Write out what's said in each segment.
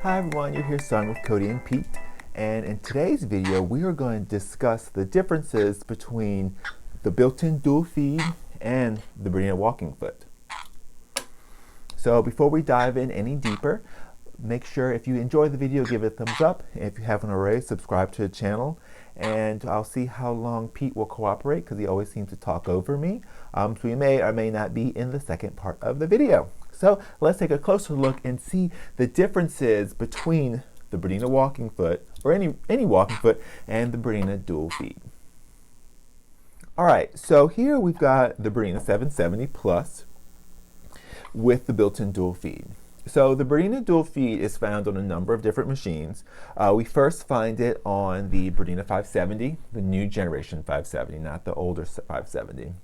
Hi everyone, you're here starting with Cody and Pete, and in today's video we are going to discuss the differences between the built-in dual feed and the BERNINA walking foot. So before we dive in any deeper, make sure if you enjoyed the video give it a thumbs up, and if you haven't already, subscribe to the channel, and I'll see how long Pete will cooperate because he always seems to talk over me, so we may or may not be in the second part of the video. So let's take a closer look and see the differences between the BERNINA walking foot, or any walking foot, and the BERNINA dual feed. Alright, so here we've got the BERNINA 770 Plus with the built-in dual feed. So the BERNINA dual feed is found on a number of different machines. We first find it on the BERNINA 570, the new generation 570, not the older 570.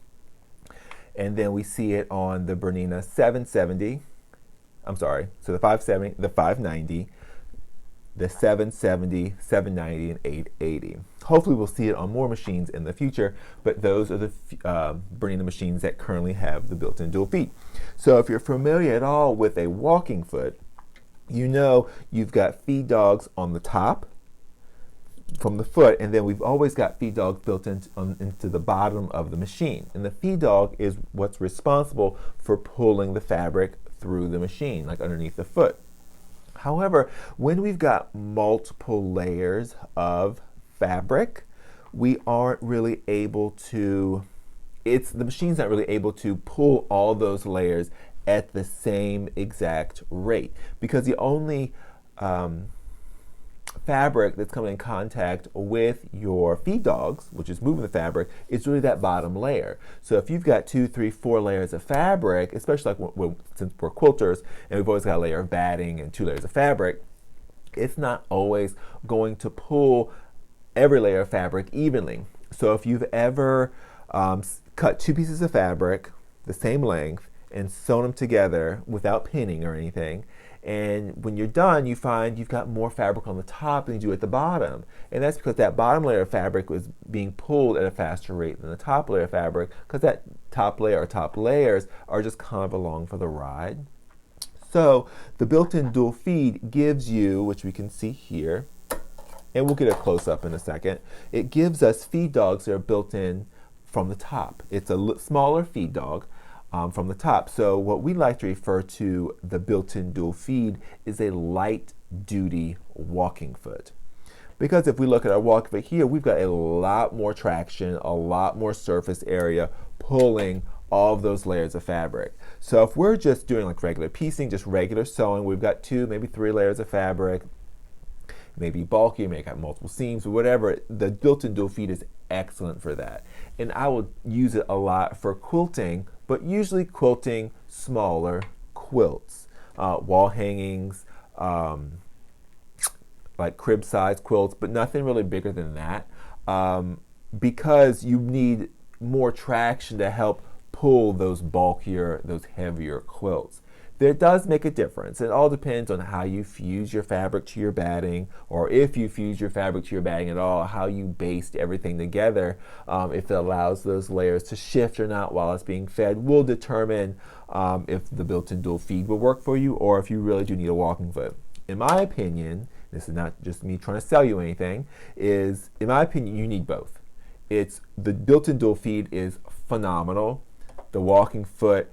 And then we see it on the BERNINA 770, I'm sorry, so the 570, the 590, the 770, 790, and 880. Hopefully we'll see it on more machines in the future, but those are the BERNINA machines that currently have the built-in dual feed. So if you're familiar at all with a walking foot, you know you've got feed dogs on the top from the foot, and then we've always got feed dogs built into the bottom of the machine. And the feed dog is what's responsible for pulling the fabric through the machine, like underneath the foot. However, when we've got multiple layers of fabric, we aren't really able to, the machine's not really able to pull all those layers at the same exact rate, because the only fabric that's coming in contact with your feed dogs, which is moving the fabric, is really that bottom layer. So if you've got 2, 3, 4 layers of fabric, especially like since we're quilters and we've always got a layer of batting and 2 layers of fabric, it's not always going to pull every layer of fabric evenly. So if you've ever cut 2 pieces of fabric the same length and sewn them together without pinning or anything, and when you're done, you find you've got more fabric on the top than you do at the bottom. And that's because that bottom layer of fabric was being pulled at a faster rate than the top layer of fabric, because that top layer or top layers are just kind of along for the ride. So the built-in dual feed gives you, which we can see here, and we'll get a close-up in a second, it gives us feed dogs that are built in from the top. It's a smaller feed dog from the top. So what we like to refer to the built-in dual feed is a light-duty walking foot. Because if we look at our walking foot here, we've got a lot more traction, a lot more surface area pulling all of those layers of fabric. So if we're just doing like regular piecing, just regular sewing, we've got 2, maybe 3 layers of fabric, maybe bulky, maybe got multiple seams or whatever, the built-in dual feed is excellent for that. And I will use it a lot for quilting, but usually quilting smaller quilts, wall hangings, like crib size quilts, but nothing really bigger than that, because you need more traction to help pull those bulkier, those heavier quilts. There does make a difference. It all depends on how you fuse your fabric to your batting, or if you fuse your fabric to your batting at all, how you baste everything together. If it allows those layers to shift or not while it's being fed will determine if the built-in dual feed will work for you, or if you really do need a walking foot. In my opinion, this is not just me trying to sell you anything, in my opinion, you need both. The built-in dual feed is phenomenal. The walking foot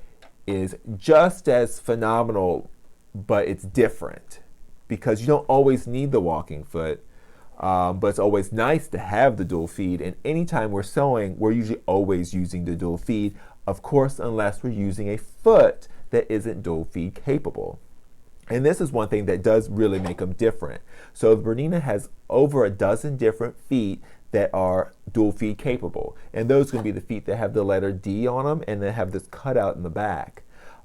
is just as phenomenal, but it's different, because you don't always need the walking foot, but it's always nice to have the dual feed. And anytime we're sewing, we're usually always using the dual feed, of course, unless we're using a foot that isn't dual feed capable. And this is one thing that does really make them different. So BERNINA has over a dozen different feet that are dual feed capable, and those are going to be the feet that have the letter D on them and they have this cutout in the back,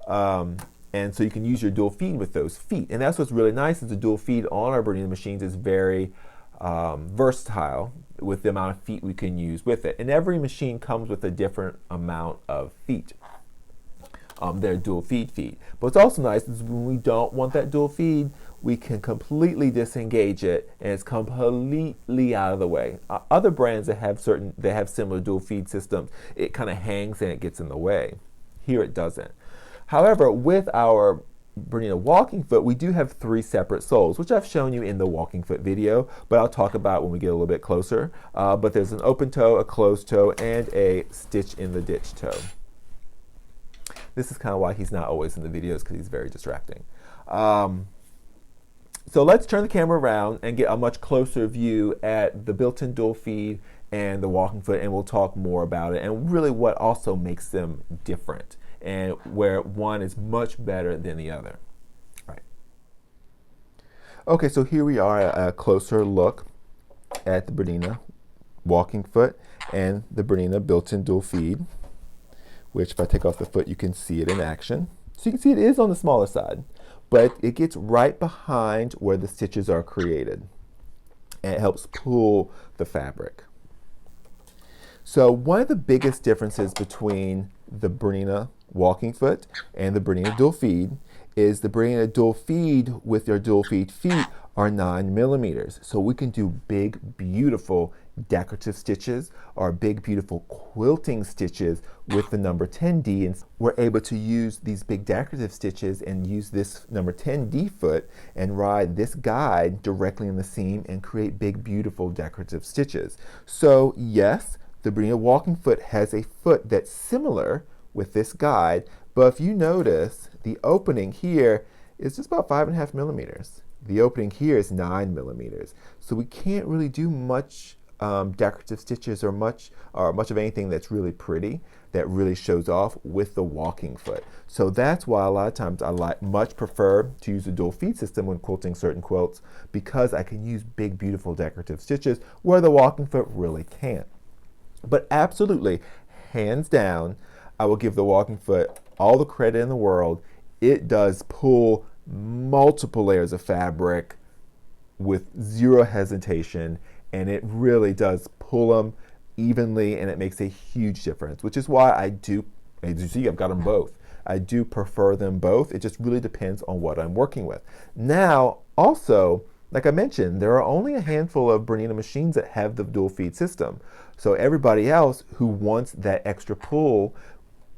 and so you can use your dual feed with those feet. And that's what's really nice, is the dual feed on our BERNINA machines is very versatile with the amount of feet we can use with it, and every machine comes with a different amount of feet. They're dual feed feet. But what's also nice is when we don't want that dual feed, we can completely disengage it and it's completely out of the way. Other brands that have similar dual feed systems, it kind of hangs and it gets in the way. Here it doesn't. However, with our Bernina walking foot, we do have 3 separate soles, which I've shown you in the walking foot video, but I'll talk about when we get a little bit closer. But there's an open toe, a closed toe, and a stitch in the ditch toe. This is kind of why he's not always in the videos, because he's very distracting. So let's turn the camera around and get a much closer view at the built-in dual feed and the walking foot, and we'll talk more about it and really what also makes them different and where one is much better than the other. Right. Okay, so here we are, a closer look at the Bernina walking foot and the Bernina built-in dual feed, which if I take off the foot, you can see it in action. So you can see it is on the smaller side, but it gets right behind where the stitches are created, and it helps pull the fabric. So one of the biggest differences between the Bernina walking foot and the Bernina dual feed is the Bernina dual feed with their dual feed feet are 9 millimeters. So we can do big, beautiful decorative stitches or big, beautiful quilting stitches with the number 10D. And we're able to use these big decorative stitches and use this number 10D foot and ride this guide directly in the seam and create big, beautiful decorative stitches. So yes, the Bernina walking foot has a foot that's similar with this guide, but if you notice, the opening here is just about 5.5 millimeters. The opening here is 9 millimeters. So we can't really do much decorative stitches or much of anything that's really pretty, that really shows off with the walking foot. So that's why a lot of times I much prefer to use the dual feed system when quilting certain quilts, because I can use big, beautiful decorative stitches where the walking foot really can't. But absolutely, hands down, I will give the walking foot all the credit in the world. It does pull multiple layers of fabric with zero hesitation, and it really does pull them evenly, and it makes a huge difference, which is why I do, as you see, I've got them both. I do prefer them both. It just really depends on what I'm working with. Now, also, like I mentioned, there are only a handful of Bernina machines that have the dual feed system. So everybody else who wants that extra pull,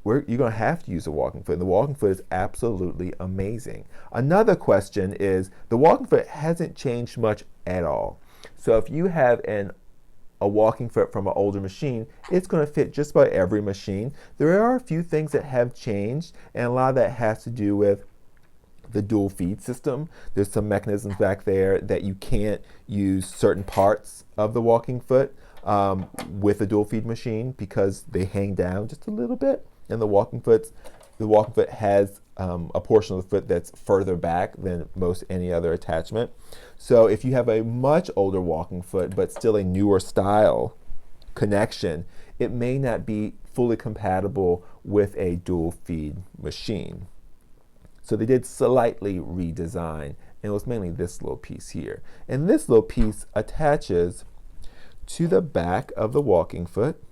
you're going to have to use a walking foot. And the walking foot is absolutely amazing. Another question is, the walking foot hasn't changed much at all. So if you have a walking foot from an older machine, it's going to fit just about every machine. There are a few things that have changed, and a lot of that has to do with the dual feed system. There's some mechanisms back there that you can't use certain parts of the walking foot with a dual feed machine because they hang down just a little bit, and the walking foot has a portion of the foot that's further back than most any other attachment. So if you have a much older walking foot but still a newer style connection, it may not be fully compatible with a dual feed machine. So they did slightly redesign, and it was mainly this little piece here. And this little piece attaches to the back of the walking foot,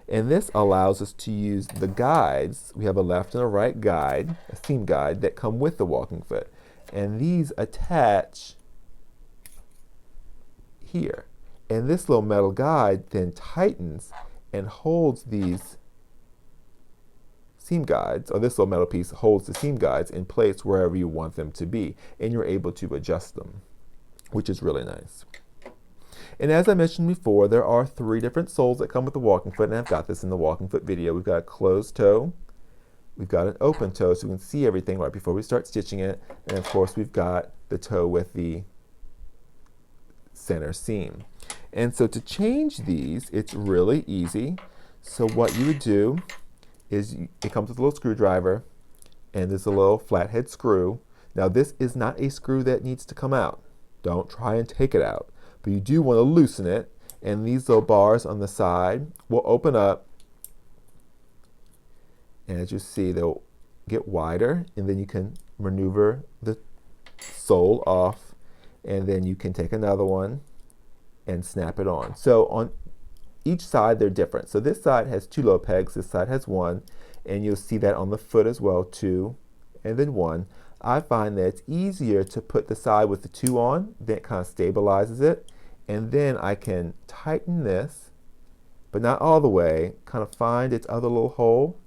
and this allows us to use the guides. We have a left and a right guide, a seam guide, that come with the walking foot. And these attach here. And this little metal guide then tightens and holds these seam guides, or this little metal piece holds the seam guides in place wherever you want them to be, and you're able to adjust them, which is really nice. And as I mentioned before, there are 3 different soles that come with the walking foot, and I've got this in the walking foot video. We've got a closed toe, we've got an open toe, so we can see everything right before we start stitching it, and of course we've got the toe with the center seam. And so to change these, it's really easy. So what you would do is it comes with a little screwdriver, and there's a little flathead screw. Now this is not a screw that needs to come out. Don't try and take it out, but you do want to loosen it, and these little bars on the side will open up, and as you see, they'll get wider, and then you can maneuver the sole off, and then you can take another one and snap it on. So on each side they're different. So this side has 2 low pegs, this side has 1, and you'll see that on the foot as well, 2 and then 1. I find that it's easier to put the side with the 2 on, then it kind of stabilizes it, and then I can tighten this, but not all the way, kind of find its other little hole,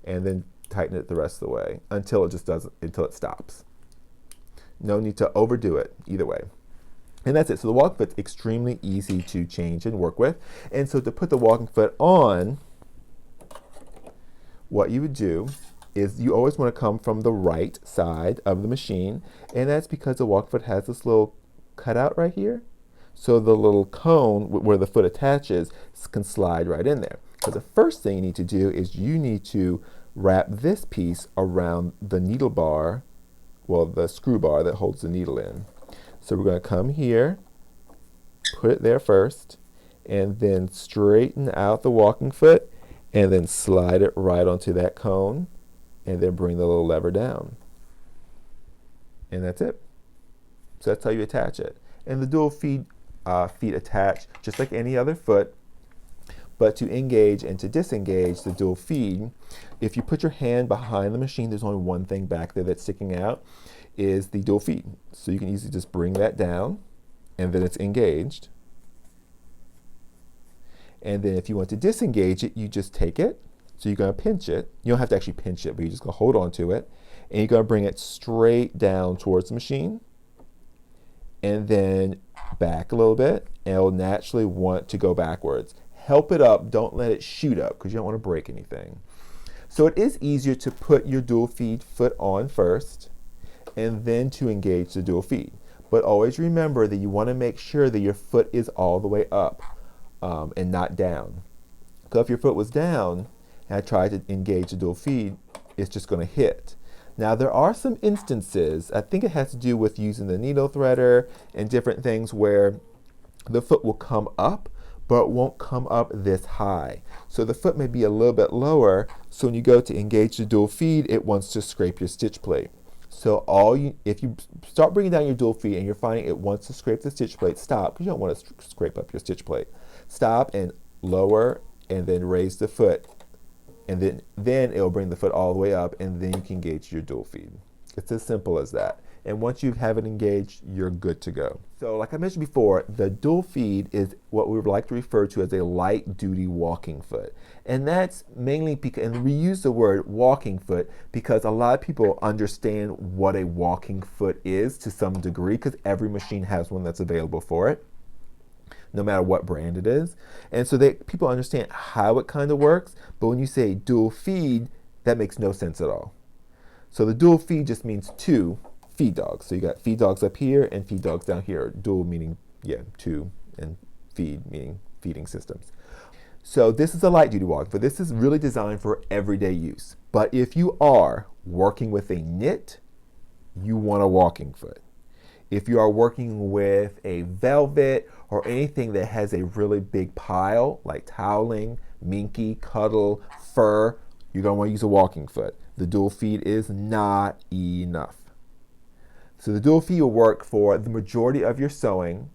and then tighten it the rest of the way until it stops. No need to overdo it either way. And that's it. So the walking foot's extremely easy to change and work with. And so to put the walking foot on, what you would do is you always want to come from the right side of the machine. And that's because the walking foot has this little cutout right here. So the little cone where the foot attaches can slide right in there. So the first thing you need to do is you need to wrap this piece around the needle bar, well, the screw bar that holds the needle in. So we're going to come here, put it there first, and then straighten out the walking foot, and then slide it right onto that cone, and then bring the little lever down. And that's it. So that's how you attach it. And the dual feet attach just like any other foot, but to engage and to disengage the dual feed, if you put your hand behind the machine, there's only one thing back there that's sticking out, is the dual feed. So you can easily just bring that down, and then it's engaged. And then if you want to disengage it, you just take it. So you're going to pinch it. You don't have to actually pinch it, but you're just going to hold on to it. And you're going to bring it straight down towards the machine. And then back a little bit, and it'll naturally want to go backwards. Help it up, don't let it shoot up, because you don't want to break anything. So it is easier to put your dual feed foot on first, and then to engage the dual feed. But always remember that you want to make sure that your foot is all the way up and not down. So if your foot was down and I tried to engage the dual feed, it's just going to hit. Now there are some instances, I think it has to do with using the needle threader and different things, where the foot will come up, but it won't come up this high. So the foot may be a little bit lower, so when you go to engage the dual feed, it wants to scrape your stitch plate. So if you start bringing down your dual feed and you're finding it wants to scrape the stitch plate, stop, because you don't want to scrape up your stitch plate. Stop and lower, and then raise the foot. And then it'll bring the foot all the way up, and then you can engage your dual feed. It's as simple as that. And once you have it engaged, you're good to go. So like I mentioned before, the dual feed is what we would like to refer to as a light duty walking foot. And that's mainly because, and we use the word walking foot because a lot of people understand what a walking foot is to some degree, because every machine has one that's available for it, no matter what brand it is. And so people understand how it kind of works, but when you say dual feed, that makes no sense at all. So the dual feed just means two feed dogs. So you got feed dogs up here and feed dogs down here. Dual meaning, two, and feed meaning feeding systems. So this is a light duty walking foot. This is really designed for everyday use. But if you are working with a knit, you want a walking foot. If you are working with a velvet or anything that has a really big pile, like toweling, minky, cuddle, fur, you're going to want to use a walking foot. The dual feed is not enough. So the dual feed will work for the majority of your sewing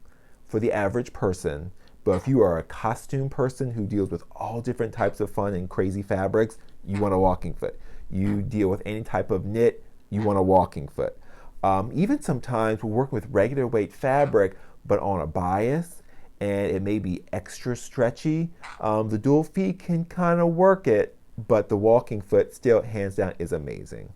for the average person. But if you are a costume person who deals with all different types of fun and crazy fabrics, you want a walking foot. You deal with any type of knit, you want a walking foot. Even sometimes we're working with regular weight fabric, but on a bias, and it may be extra stretchy. The dual feed can kind of work it, but the walking foot still, hands down, is amazing.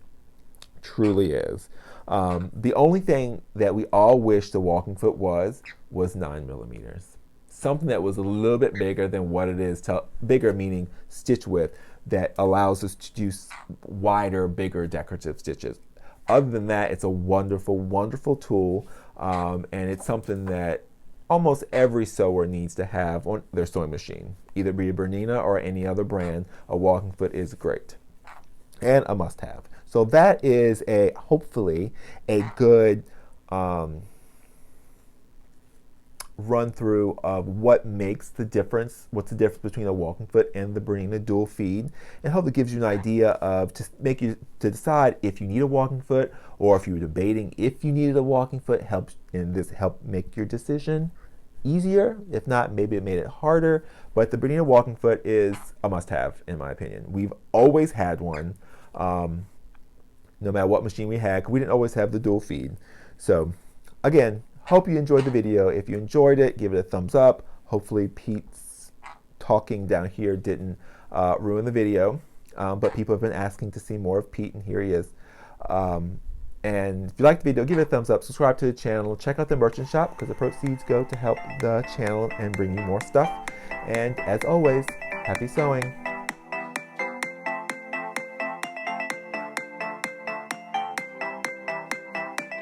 Truly is. The only thing that we all wish the walking foot was 9mm. Something that was a little bit bigger than what it is, bigger meaning stitch width, that allows us to do wider, bigger decorative stitches. Other than that, it's a wonderful, wonderful tool, and it's something that almost every sewer needs to have on their sewing machine. Either be a Bernina or any other brand, a walking foot is great and a must-have. So that is hopefully a good run through of what makes the difference, what's the difference between a walking foot and the Bernina dual feed, and hopefully gives you an idea of to decide if you need a walking foot, or if you're debating if you needed a walking foot. Help make your decision easier. If not, maybe it made it harder, but the Bernina walking foot is a must-have in my opinion. We've always had one, no matter what machine we had, 'cause we didn't always have the dual feed. So again, hope you enjoyed the video. If you enjoyed it, give it a thumbs up. Hopefully Pete's talking down here didn't ruin the video, but people have been asking to see more of Pete, and here he is. And if you like the video, give it a thumbs up, subscribe to the channel, check out the merchant shop because the proceeds go to help the channel and bring you more stuff. And as always, happy sewing.